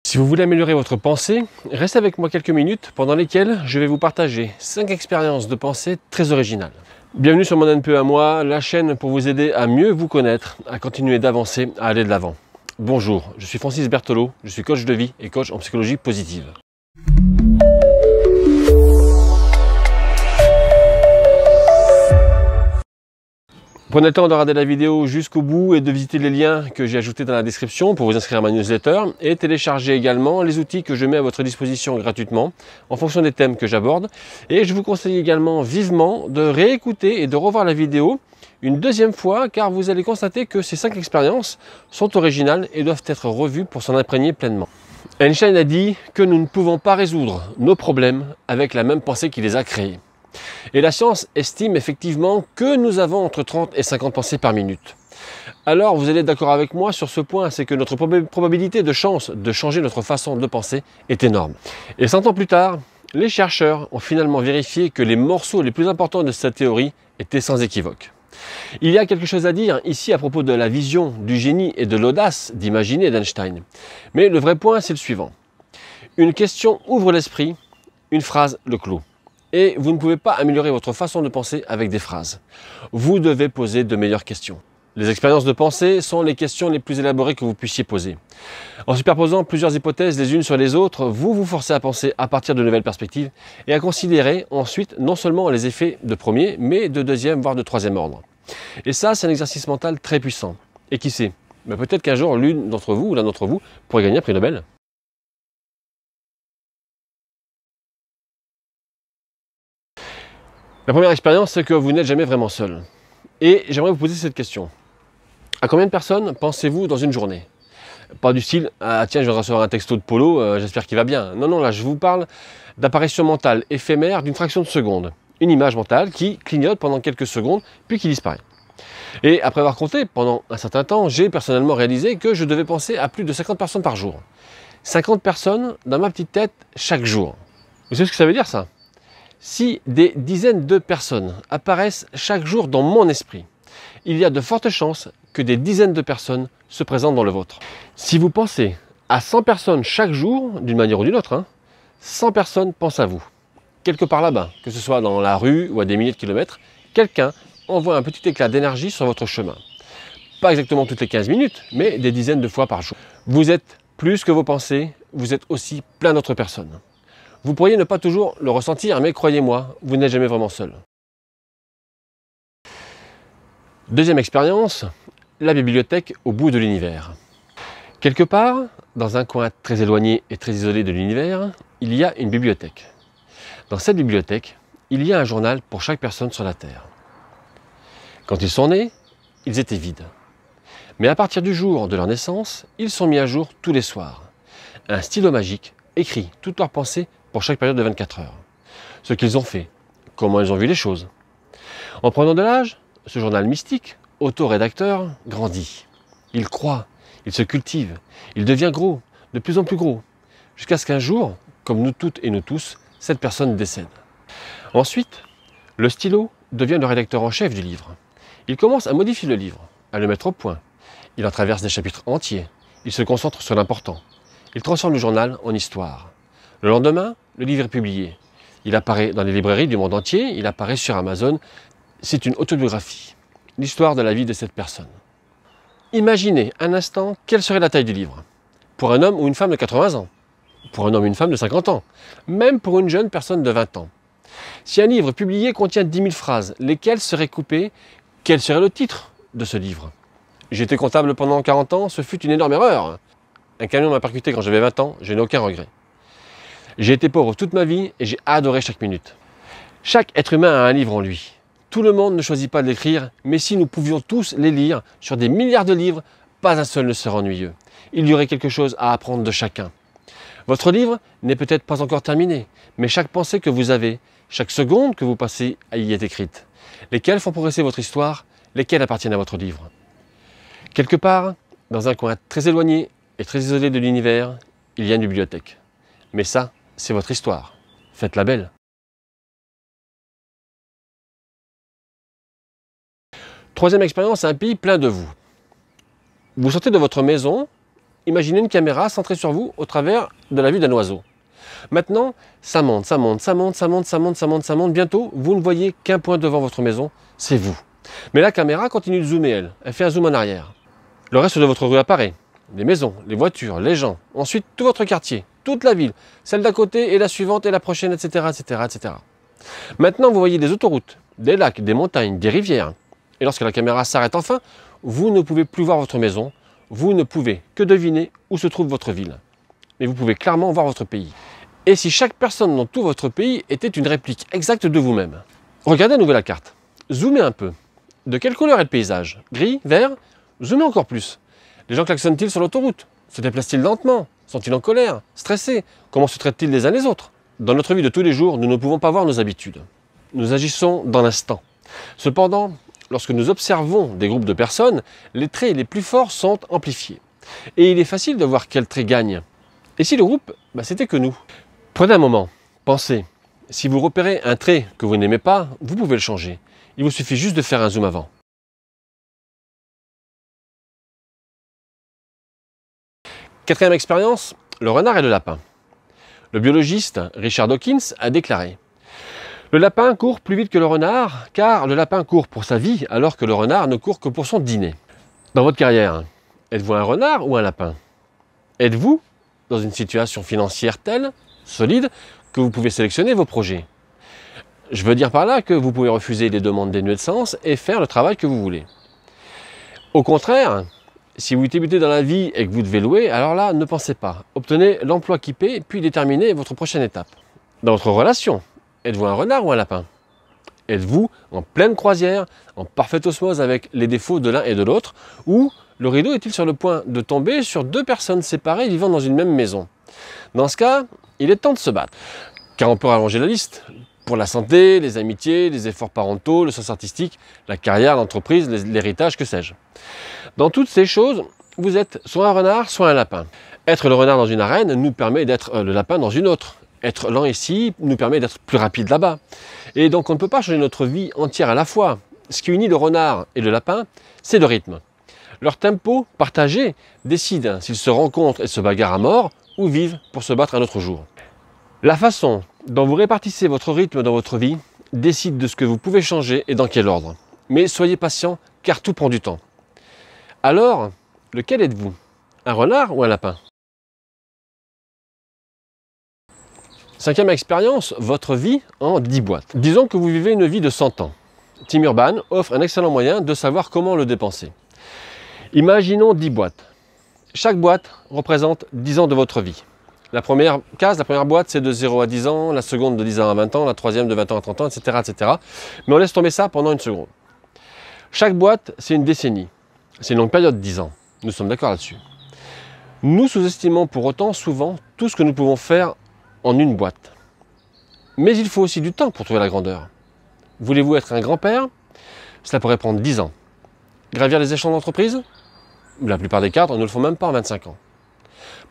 Si vous voulez améliorer votre pensée, restez avec moi quelques minutes pendant lesquelles je vais vous partager 5 expériences de pensée très originales. Bienvenue sur mon NPE à moi, la chaîne pour vous aider à mieux vous connaître, à continuer d'avancer, à aller de l'avant. Bonjour, je suis Francis Berthelot, je suis coach de vie et coach en psychologie positive. Prenez le temps de regarder la vidéo jusqu'au bout et de visiter les liens que j'ai ajoutés dans la description pour vous inscrire à ma newsletter et télécharger également les outils que je mets à votre disposition gratuitement en fonction des thèmes que j'aborde. Et je vous conseille également vivement de réécouter et de revoir la vidéo une deuxième fois car vous allez constater que ces 5 expériences sont originales et doivent être revues pour s'en imprégner pleinement. Einstein a dit que nous ne pouvons pas résoudre nos problèmes avec la même pensée qui les a créés. Et la science estime effectivement que nous avons entre 30 et 50 pensées par minute. Alors vous allez être d'accord avec moi sur ce point, c'est que notre probabilité de chance de changer notre façon de penser est énorme. Et 100 ans plus tard, les chercheurs ont finalement vérifié que les morceaux les plus importants de cette théorie étaient sans équivoque. Il y a quelque chose à dire ici à propos de la vision, du génie et de l'audace d'imaginer d'Einstein. Mais le vrai point, c'est le suivant. Une question ouvre l'esprit, une phrase le clôt. Et vous ne pouvez pas améliorer votre façon de penser avec des phrases. Vous devez poser de meilleures questions. Les expériences de pensée sont les questions les plus élaborées que vous puissiez poser. En superposant plusieurs hypothèses les unes sur les autres, vous vous forcez à penser à partir de nouvelles perspectives et à considérer ensuite non seulement les effets de premier, mais de deuxième, voire de troisième ordre. Et ça, c'est un exercice mental très puissant. Et qui sait, peut-être qu'un jour, l'une d'entre vous ou l'un d'entre vous pourrait gagner un prix Nobel. La première expérience, c'est que vous n'êtes jamais vraiment seul. Et j'aimerais vous poser cette question. À combien de personnes pensez-vous dans une journée? Pas du style « Ah tiens, je viens de recevoir un texto de Polo, j'espère qu'il va bien ». Non, non, là, je vous parle d'apparition mentale éphémère d'une fraction de seconde. Une image mentale qui clignote pendant quelques secondes, puis qui disparaît. Et après avoir compté pendant un certain temps, j'ai personnellement réalisé que je devais penser à plus de 50 personnes par jour. 50 personnes dans ma petite tête chaque jour. Vous savez ce que ça veut dire, ça? Si des dizaines de personnes apparaissent chaque jour dans mon esprit, il y a de fortes chances que des dizaines de personnes se présentent dans le vôtre. Si vous pensez à 100 personnes chaque jour, d'une manière ou d'une autre, 100 personnes pensent à vous. Quelque part là-bas, que ce soit dans la rue ou à des milliers de kilomètres, quelqu'un envoie un petit éclat d'énergie sur votre chemin. Pas exactement toutes les 15 minutes, mais des dizaines de fois par jour. Vous êtes plus que vos pensées, vous êtes aussi plein d'autres personnes. Vous pourriez ne pas toujours le ressentir, mais croyez-moi, vous n'êtes jamais vraiment seul. Deuxième expérience, la bibliothèque au bout de l'univers. Quelque part, dans un coin très éloigné et très isolé de l'univers, il y a une bibliothèque. Dans cette bibliothèque, il y a un journal pour chaque personne sur la Terre. Quand ils sont nés, ils étaient vides. Mais à partir du jour de leur naissance, ils sont mis à jour tous les soirs. Un stylo magique écrit toutes leurs pensées pour chaque période de 24 heures. Ce qu'ils ont fait, comment ils ont vu les choses. En prenant de l'âge, ce journal mystique, auto-rédacteur, grandit. Il croît, il se cultive, il devient gros, de plus en plus gros, jusqu'à ce qu'un jour, comme nous toutes et nous tous, cette personne décède. Ensuite, le stylo devient le rédacteur en chef du livre. Il commence à modifier le livre, à le mettre au point. Il en traverse des chapitres entiers, il se concentre sur l'important. Il transforme le journal en histoire. Le lendemain, le livre est publié. Il apparaît dans les librairies du monde entier, il apparaît sur Amazon. C'est une autobiographie, l'histoire de la vie de cette personne. Imaginez un instant quelle serait la taille du livre. Pour un homme ou une femme de 80 ans. Pour un homme ou une femme de 50 ans. Même pour une jeune personne de 20 ans. Si un livre publié contient 10 000 phrases, lesquelles seraient coupées? Quel serait le titre de ce livre? J'étais comptable pendant 40 ans, ce fut une énorme erreur. Un camion m'a percuté quand j'avais 20 ans, je n'ai aucun regret. J'ai été pauvre toute ma vie et j'ai adoré chaque minute. Chaque être humain a un livre en lui. Tout le monde ne choisit pas de l'écrire, mais si nous pouvions tous les lire sur des milliards de livres, pas un seul ne serait ennuyeux. Il y aurait quelque chose à apprendre de chacun. Votre livre n'est peut-être pas encore terminé, mais chaque pensée que vous avez, chaque seconde que vous passez y est écrite. Lesquelles font progresser votre histoire, lesquelles appartiennent à votre livre. Quelque part, dans un coin très éloigné et très isolé de l'univers, il y a une bibliothèque. Mais ça, c'est votre histoire. Faites-la belle. Troisième expérience, un pays plein de vous. Vous sortez de votre maison Imaginez une caméra centrée sur vous au travers de la vue d'un oiseau. Maintenant, ça monte, ça monte, ça monte, ça monte, ça monte, ça monte, ça monte. Bientôt, vous ne voyez qu'un point devant votre maison, c'est vous. Mais la caméra continue de zoomer, elle fait un zoom en arrière. Le reste de votre rue apparaît. Les maisons, les voitures, les gens. Ensuite, tout votre quartier, toute la ville, celle d'à côté et la suivante et la prochaine, etc., etc., etc. Maintenant, vous voyez des autoroutes, des lacs, des montagnes, des rivières. Et lorsque la caméra s'arrête enfin, vous ne pouvez plus voir votre maison. Vous ne pouvez que deviner où se trouve votre ville. Mais vous pouvez clairement voir votre pays. Et si chaque personne dans tout votre pays était une réplique exacte de vous-même? Regardez à nouveau la carte. Zoomez un peu. De quelle couleur est le paysage? Gris? Vert? Zoomez encore plus. Les gens klaxonnent-ils sur l'autoroute? Se déplacent-ils lentement? Sont-ils en colère? Stressés? Comment se traitent-ils les uns les autres? Dans notre vie de tous les jours, nous ne pouvons pas voir nos habitudes. Nous agissons dans l'instant. Cependant, lorsque nous observons des groupes de personnes, les traits les plus forts sont amplifiés. Et il est facile de voir quel trait gagne. Et si le groupe, c'était que nous? Prenez un moment, pensez. Si vous repérez un trait que vous n'aimez pas, vous pouvez le changer. Il vous suffit juste de faire un zoom avant. Quatrième expérience, le renard et le lapin. Le biologiste Richard Dawkins a déclaré: le lapin court plus vite que le renard, car le lapin court pour sa vie, alors que le renard ne court que pour son dîner. Dans votre carrière, êtes-vous un renard ou un lapin? Êtes-vous dans une situation financière telle, solide, que vous pouvez sélectionner vos projets? Je veux dire par là que vous pouvez refuser les demandes dénuées de sens et faire le travail que vous voulez. Au contraire, si vous débutez dans la vie et que vous devez louer, alors là, ne pensez pas. Obtenez l'emploi qui paie, puis déterminez votre prochaine étape. Dans votre relation, êtes-vous un renard ou un lapin? Êtes-vous en pleine croisière, en parfaite osmose avec les défauts de l'un et de l'autre, ou le rideau est-il sur le point de tomber sur deux personnes séparées vivant dans une même maison? Dans ce cas, il est temps de se battre. Car on peut rallonger la liste. Pour la santé, les amitiés, les efforts parentaux, le sens artistique, la carrière, l'entreprise, l'héritage, que sais-je. Dans toutes ces choses, vous êtes soit un renard, soit un lapin. Être le renard dans une arène nous permet d'être le lapin dans une autre. Être lent ici nous permet d'être plus rapide là-bas. Et donc on ne peut pas changer notre vie entière à la fois. Ce qui unit le renard et le lapin, c'est le rythme. Leur tempo partagé décide s'ils se rencontrent et se bagarrent à mort ou vivent pour se battre un autre jour. La façon dont vous répartissez votre rythme dans votre vie décide de ce que vous pouvez changer et dans quel ordre. Mais soyez patient car tout prend du temps. Alors, lequel êtes-vous? Un renard ou un lapin? Cinquième expérience, votre vie en 10 boîtes. Disons que vous vivez une vie de 100 ans. Team Urban offre un excellent moyen de savoir comment le dépenser. Imaginons 10 boîtes. Chaque boîte représente 10 ans de votre vie. La première case, la première boîte, c'est de 0 à 10 ans, la seconde de 10 ans à 20 ans, la troisième de 20 ans à 30 ans, etc., etc. Mais on laisse tomber ça pendant une seconde. Chaque boîte, c'est une décennie. C'est une longue période de 10 ans. Nous sommes d'accord là-dessus. Nous sous-estimons pour autant souvent tout ce que nous pouvons faire en une boîte. Mais il faut aussi du temps pour trouver la grandeur. Voulez-vous être un grand-père? Cela pourrait prendre 10 ans. Gravir les échelons d'entreprise? La plupart des cadres ne le font même pas en 25 ans.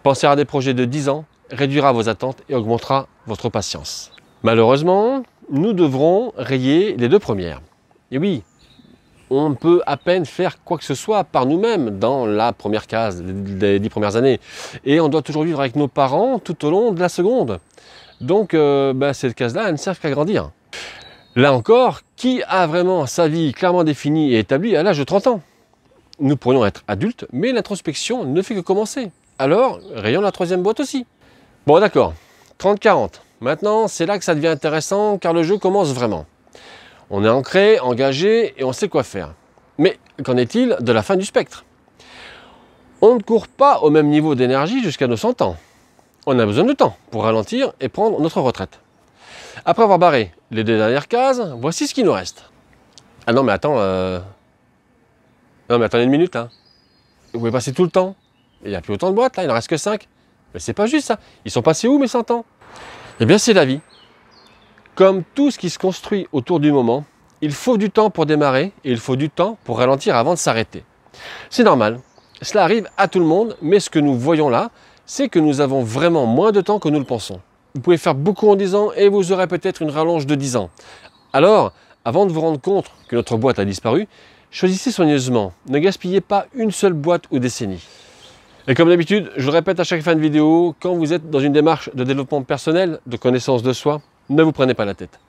Penser à des projets de 10 ans réduira vos attentes et augmentera votre patience. Malheureusement, nous devrons rayer les 2 premières. Et oui, on peut à peine faire quoi que ce soit par nous-mêmes dans la première case des 10 premières années. Et on doit toujours vivre avec nos parents tout au long de la seconde. Donc cette case-là, elle ne sert qu'à grandir. Là encore, qui a vraiment sa vie clairement définie et établie à l'âge de 30 ans? Nous pourrions être adultes, mais l'introspection ne fait que commencer. Alors, rayons la troisième boîte aussi. Bon d'accord, 30-40. Maintenant, c'est là que ça devient intéressant car le jeu commence vraiment. On est ancré, engagé et on sait quoi faire. Mais qu'en est-il de la fin du spectre? On ne court pas au même niveau d'énergie jusqu'à nos 100 ans. On a besoin de temps pour ralentir et prendre notre retraite. Après avoir barré les 2 dernières cases, voici ce qui nous reste. Ah non mais attends, non mais attendez une minute là. Vous pouvez passer tout le temps. Il n'y a plus autant de boîtes là, il n'en reste que 5. Mais c'est pas juste ça. Ils sont passés où mes 100 ans? Eh bien c'est la vie. Comme tout ce qui se construit autour du moment, il faut du temps pour démarrer et il faut du temps pour ralentir avant de s'arrêter. C'est normal, cela arrive à tout le monde, mais ce que nous voyons là, c'est que nous avons vraiment moins de temps que nous le pensons. Vous pouvez faire beaucoup en 10 ans et vous aurez peut-être une rallonge de 10 ans. Alors, avant de vous rendre compte que notre boîte a disparu, choisissez soigneusement, ne gaspillez pas une seule boîte ou décennie. Et comme d'habitude, je le répète à chaque fin de vidéo, quand vous êtes dans une démarche de développement personnel, de connaissance de soi, ne vous prenez pas la tête.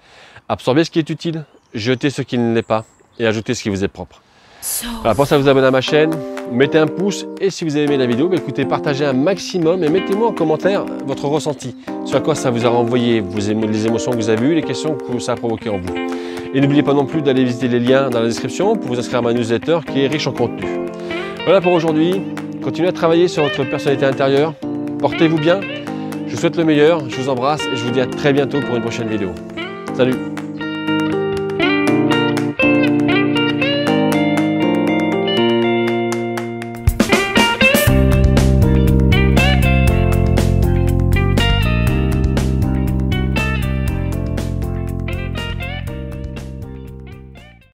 Absorbez ce qui est utile, jetez ce qui ne l'est pas et ajoutez ce qui vous est propre. Voilà, pensez à vous abonner à ma chaîne, mettez un pouce et si vous avez aimé la vidéo, écoutez, partagez un maximum et mettez-moi en commentaire votre ressenti, sur à quoi ça vous a renvoyé, les émotions que vous avez eues, les questions que ça a provoqué en vous. Et n'oubliez pas non plus d'aller visiter les liens dans la description pour vous inscrire à ma newsletter qui est riche en contenu. Voilà pour aujourd'hui, continuez à travailler sur votre personnalité intérieure, portez-vous bien, je vous souhaite le meilleur, je vous embrasse et je vous dis à très bientôt pour une prochaine vidéo. Salut!